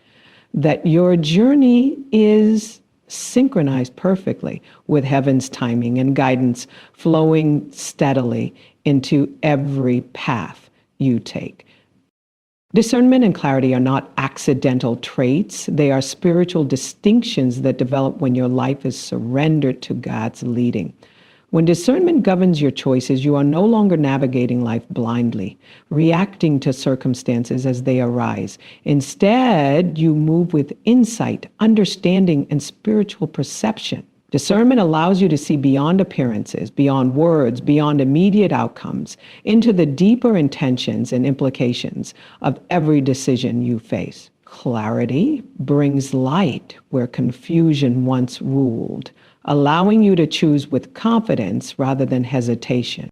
Speaker 1: that your journey is synchronized perfectly with heaven's timing and guidance, flowing steadily into every path you take. Discernment and clarity are not accidental traits. They are spiritual distinctions that develop when your life is surrendered to God's leading. When discernment governs your choices, you are no longer navigating life blindly, reacting to circumstances as they arise. Instead, you move with insight, understanding, and spiritual perception. Discernment allows you to see beyond appearances, beyond words, beyond immediate outcomes, into the deeper intentions and implications of every decision you face. Clarity brings light where confusion once ruled, allowing you to choose with confidence rather than hesitation.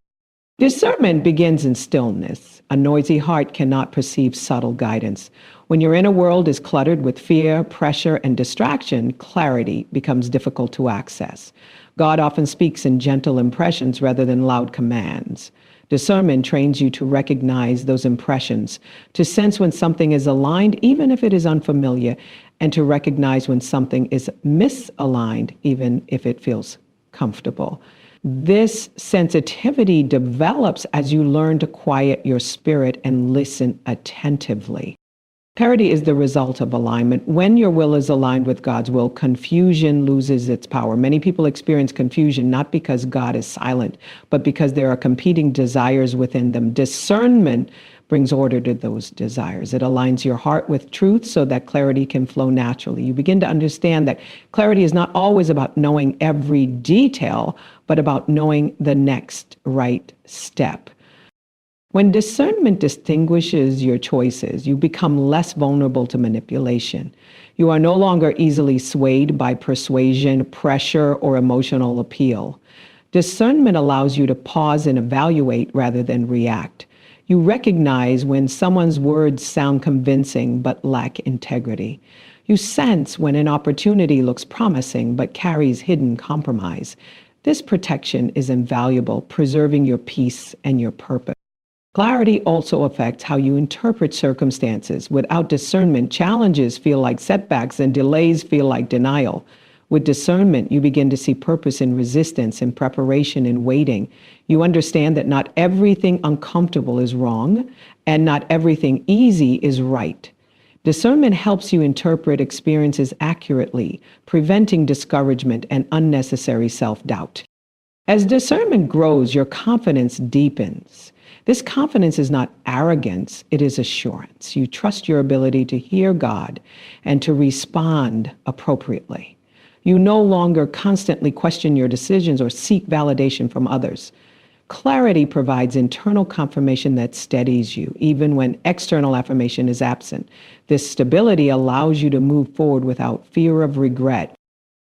Speaker 1: Discernment begins in stillness. A noisy heart cannot perceive subtle guidance. When your inner world is cluttered with fear, pressure, and distraction, clarity becomes difficult to access. God often speaks in gentle impressions rather than loud commands. Discernment trains you to recognize those impressions, to sense when something is aligned, even if it is unfamiliar, and to recognize when something is misaligned, even if it feels comfortable. This sensitivity develops as you learn to quiet your spirit and listen attentively. Clarity is the result of alignment. When your will is aligned with God's will, confusion loses its power. Many people experience confusion not because God is silent, but because there are competing desires within them. Discernment brings order to those desires. It aligns your heart with truth so that clarity can flow naturally. You begin to understand that clarity is not always about knowing every detail, but about knowing the next right step. When discernment distinguishes your choices, you become less vulnerable to manipulation. You are no longer easily swayed by persuasion, pressure, or emotional appeal. Discernment allows you to pause and evaluate rather than react. You recognize when someone's words sound convincing but lack integrity. You sense when an opportunity looks promising but carries hidden compromise. This protection is invaluable, preserving your peace and your purpose. Clarity also affects how you interpret circumstances. Without discernment, challenges feel like setbacks and delays feel like denial. With discernment, you begin to see purpose in resistance, in preparation, in waiting. You understand that not everything uncomfortable is wrong, and not everything easy is right. Discernment helps you interpret experiences accurately, preventing discouragement and unnecessary self-doubt. As discernment grows, your confidence deepens. This confidence is not arrogance, it is assurance. You trust your ability to hear God and to respond appropriately. You no longer constantly question your decisions or seek validation from others. Clarity provides internal confirmation that steadies you, even when external affirmation is absent. This stability allows you to move forward without fear of regret.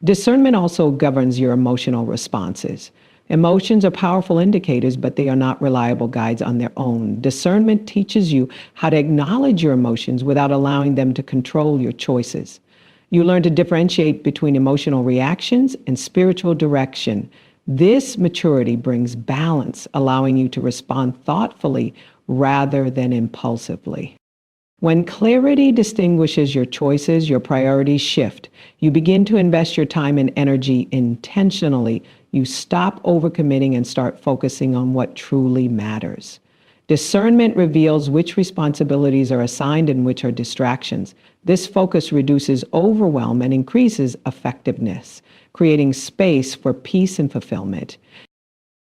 Speaker 1: Discernment also governs your emotional responses. Emotions are powerful indicators, but they are not reliable guides on their own. Discernment teaches you how to acknowledge your emotions without allowing them to control your choices. You learn to differentiate between emotional reactions and spiritual direction. This maturity brings balance, allowing you to respond thoughtfully rather than impulsively. When clarity distinguishes your choices, your priorities shift. You begin to invest your time and energy intentionally. You stop overcommitting and start focusing on what truly matters. Discernment reveals which responsibilities are assigned and which are distractions. This focus reduces overwhelm and increases effectiveness, creating space for peace and fulfillment.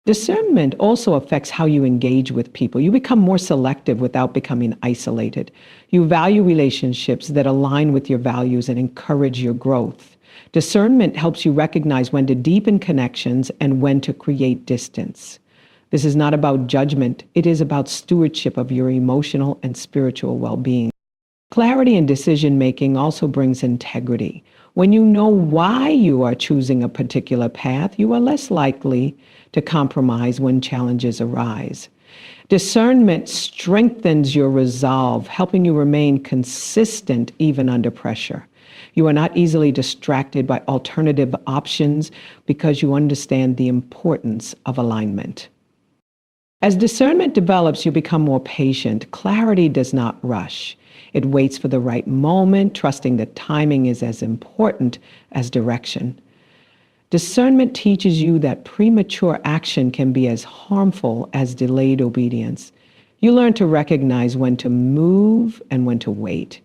Speaker 1: Discernment also affects how you engage with people. You become more selective without becoming isolated. You value relationships that align with your values and encourage your growth. Discernment helps you recognize when to deepen connections and when to create distance. This is not about judgment. It is about stewardship of your emotional and spiritual well-being. Clarity in decision-making also brings integrity. When you know why you are choosing a particular path, you are less likely to compromise when challenges arise. Discernment strengthens your resolve, helping you remain consistent even under pressure. You are not easily distracted by alternative options because you understand the importance of alignment. As discernment develops, you become more patient. Clarity does not rush. It waits for the right moment, trusting that timing is as important as direction. Discernment teaches you that premature action can be as harmful as delayed obedience. You learn to recognize when to move and when to wait,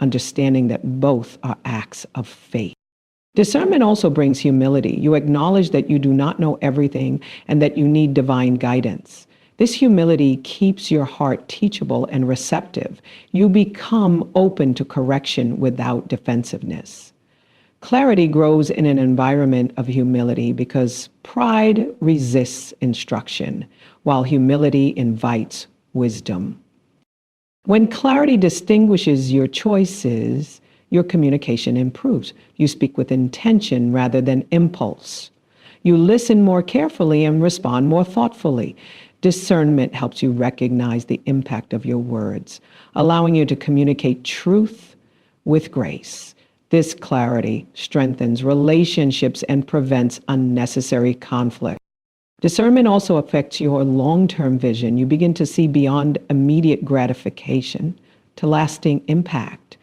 Speaker 1: understanding that both are acts of faith. Discernment also brings humility. You acknowledge that you do not know everything and that you need divine guidance. This humility keeps your heart teachable and receptive. You become open to correction without defensiveness. Clarity grows in an environment of humility because pride resists instruction, while humility invites wisdom. When clarity distinguishes your choices, your communication improves. You speak with intention rather than impulse. You listen more carefully and respond more thoughtfully. Discernment helps you recognize the impact of your words, allowing you to communicate truth with grace. This clarity strengthens relationships and prevents unnecessary conflict. Discernment also affects your long-term vision. You begin to see beyond immediate gratification to lasting impact.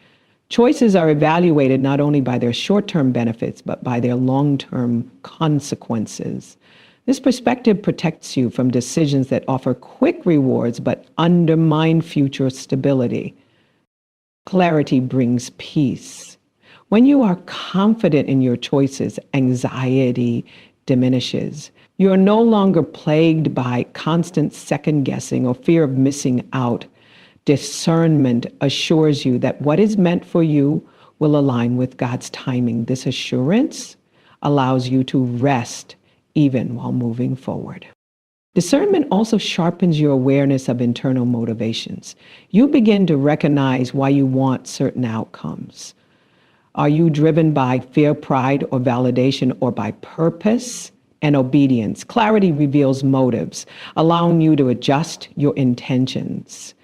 Speaker 1: Choices are evaluated not only by their short-term benefits, but by their long-term consequences. This perspective protects you from decisions that offer quick rewards but undermine future stability. Clarity brings peace. When you are confident in your choices, anxiety diminishes. You are no longer plagued by constant second guessing or fear of missing out. Discernment assures you that what is meant for you will align with God's timing. This assurance allows you to rest even while moving forward. Discernment also sharpens your awareness of internal motivations. You begin to recognize why you want certain outcomes. Are you driven by fear, pride, or validation, or by purpose and obedience? Clarity reveals motives, allowing you to adjust your intentions.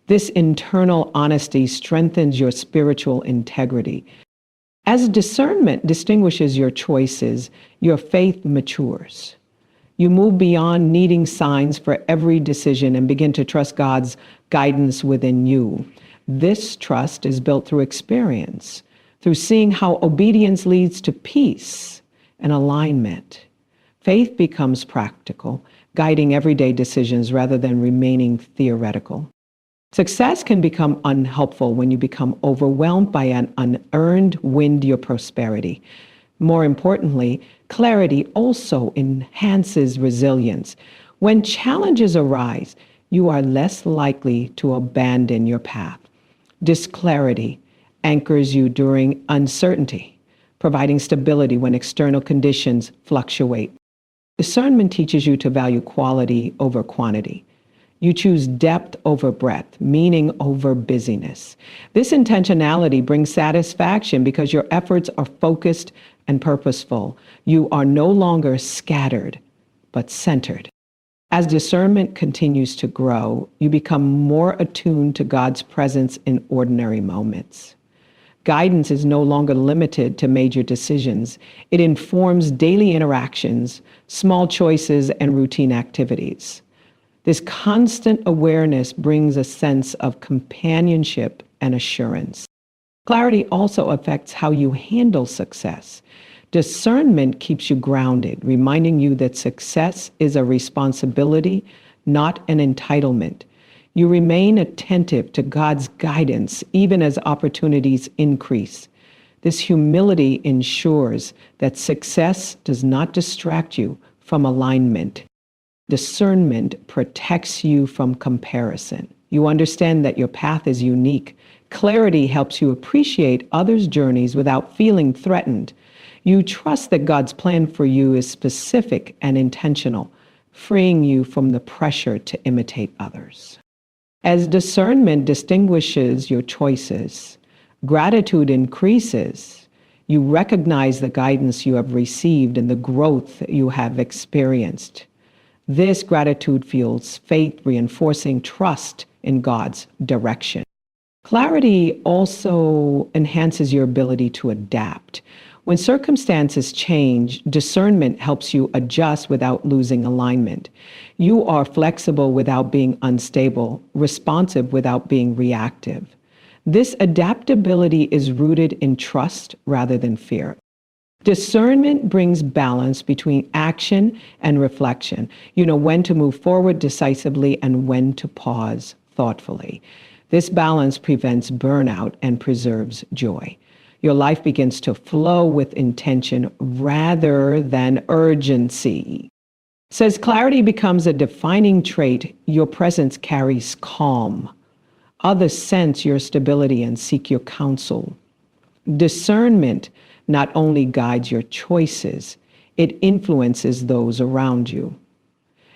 Speaker 1: This internal honesty strengthens your spiritual integrity. As discernment distinguishes your choices, your faith matures. You move beyond needing signs for every decision and begin to trust God's guidance within you. This trust is built through experience, through seeing how obedience leads to peace and alignment. Faith becomes practical, guiding everyday decisions rather than remaining theoretical. Success can become unhelpful when you become overwhelmed by an unearned wind your prosperity. More importantly, clarity also enhances resilience. When challenges arise, you are less likely to abandon your path. This clarity anchors you during uncertainty, providing stability when external conditions fluctuate. Discernment teaches you to value quality over quantity. You choose depth over breadth, meaning over busyness. This intentionality brings satisfaction because your efforts are focused and purposeful. You are no longer scattered, but centered. As discernment continues to grow, you become more attuned to God's presence in ordinary moments. Guidance is no longer limited to major decisions. It informs daily interactions, small choices, and routine activities. This constant awareness brings a sense of companionship and assurance. Clarity also affects how you handle success. Discernment keeps you grounded, reminding you that success is a responsibility, not an entitlement. You remain attentive to God's guidance even as opportunities increase. This humility ensures that success does not distract you from alignment. Discernment protects you from comparison. You understand that your path is unique. Clarity helps you appreciate others' journeys without feeling threatened. You trust that God's plan for you is specific and intentional, freeing you from the pressure to imitate others. As discernment distinguishes your choices, gratitude increases. You recognize the guidance you have received and the growth you have experienced. This gratitude fuels faith, reinforcing trust in God's direction. Clarity also enhances your ability to adapt. When circumstances change, discernment helps you adjust without losing alignment. You are flexible without being unstable, responsive without being reactive. This adaptability is rooted in trust rather than fear. Discernment brings balance between action and reflection. You know when to move forward decisively and when to pause thoughtfully. This balance prevents burnout and preserves joy. Your life begins to flow with intention rather than urgency. Says clarity becomes a defining trait. Your presence carries calm. Others sense your stability and seek your counsel. Discernment not only guides your choices, it influences those around you.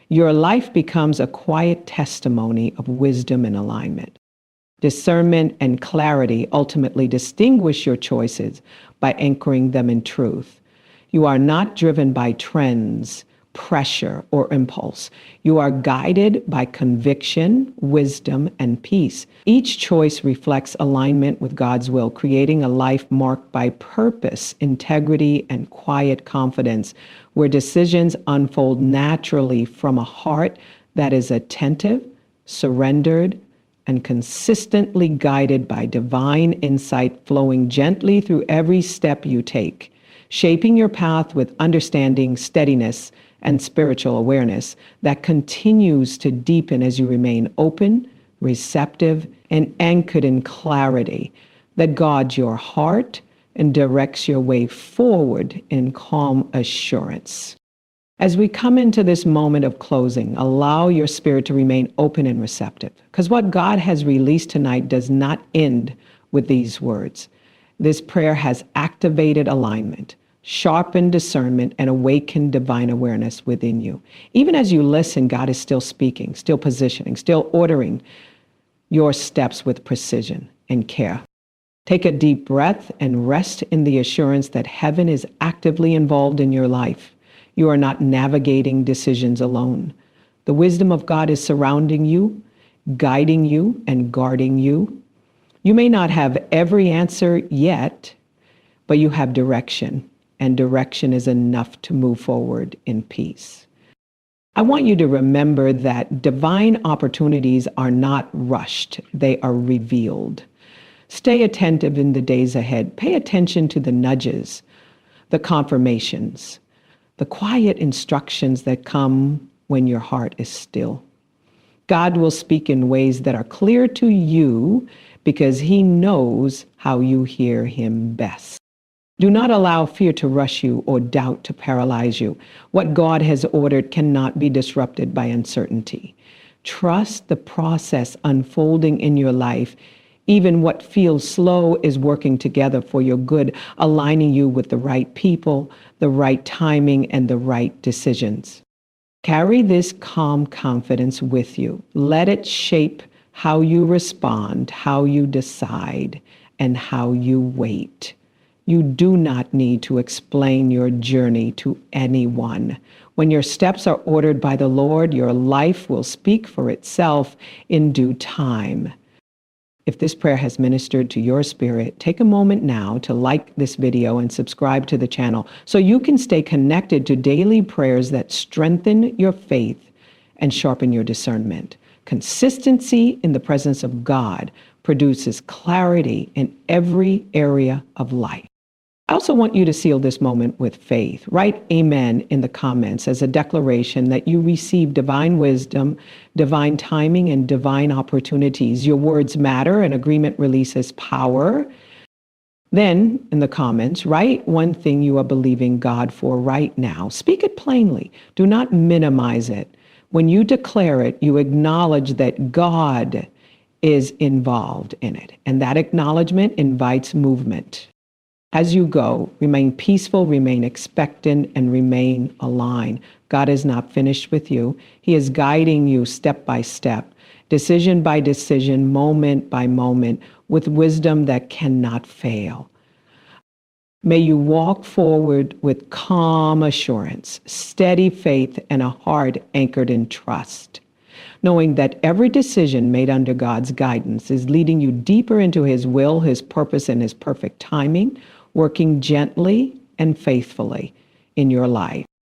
Speaker 1: Your life becomes a quiet testimony of wisdom and alignment. Discernment and clarity ultimately distinguish your choices by anchoring them in truth. You are not driven by trends, pressure, or impulse. You are guided by conviction, wisdom, and peace. Each choice reflects alignment with God's will, creating a life marked by purpose, integrity, and quiet confidence, where decisions unfold naturally from a heart that is attentive, surrendered, and consistently guided by divine insight, flowing gently through every step you take, shaping your path with understanding, steadiness, and spiritual awareness that continues to deepen as you remain open, receptive, and anchored in clarity that guards your heart and directs your way forward in calm assurance. As we come into this moment of closing, allow your spirit to remain open and receptive, because what God has released tonight does not end with these words. This prayer has activated alignment, sharpened discernment, and awakened divine awareness within you. Even as you listen, God is still speaking, still positioning, still ordering your steps with precision and care. Take a deep breath and rest in the assurance that heaven is actively involved in your life. You are not navigating decisions alone. The wisdom of God is surrounding you, guiding you, and guarding you. You may not have every answer yet, but you have direction, and direction is enough to move forward in peace. I want you to remember that divine opportunities are not rushed, they are revealed. Stay attentive in the days ahead. Pay attention to the nudges, the confirmations, the quiet instructions that come when your heart is still. God will speak in ways that are clear to you because He knows how you hear Him best. Do not allow fear to rush you or doubt to paralyze you. What God has ordered cannot be disrupted by uncertainty. Trust the process unfolding in your life. Even what feels slow is working together for your good, aligning you with the right people, the right timing, and the right decisions. Carry this calm confidence with you. Let it shape how you respond, how you decide, and how you wait. You do not need to explain your journey to anyone. When your steps are ordered by the Lord, your life will speak for itself in due time. If this prayer has ministered to your spirit, take a moment now to like this video and subscribe to the channel so you can stay connected to daily prayers that strengthen your faith and sharpen your discernment. Consistency in the presence of God produces clarity in every area of life. I also want you to seal this moment with faith. Write amen in the comments as a declaration that you receive divine wisdom, divine timing, and divine opportunities. Your words matter and agreement releases power. Then in the comments, write one thing you are believing God for right now. Speak it plainly. Do not minimize it. When you declare it, you acknowledge that God is involved in it. And that acknowledgement invites movement. As you go, remain peaceful, remain expectant, and remain aligned. God is not finished with you. He is guiding you step by step, decision by decision, moment by moment, with wisdom that cannot fail. May you walk forward with calm assurance, steady faith, and a heart anchored in trust, knowing that every decision made under God's guidance is leading you deeper into His will, His purpose, and His perfect timing, working gently and faithfully in your life.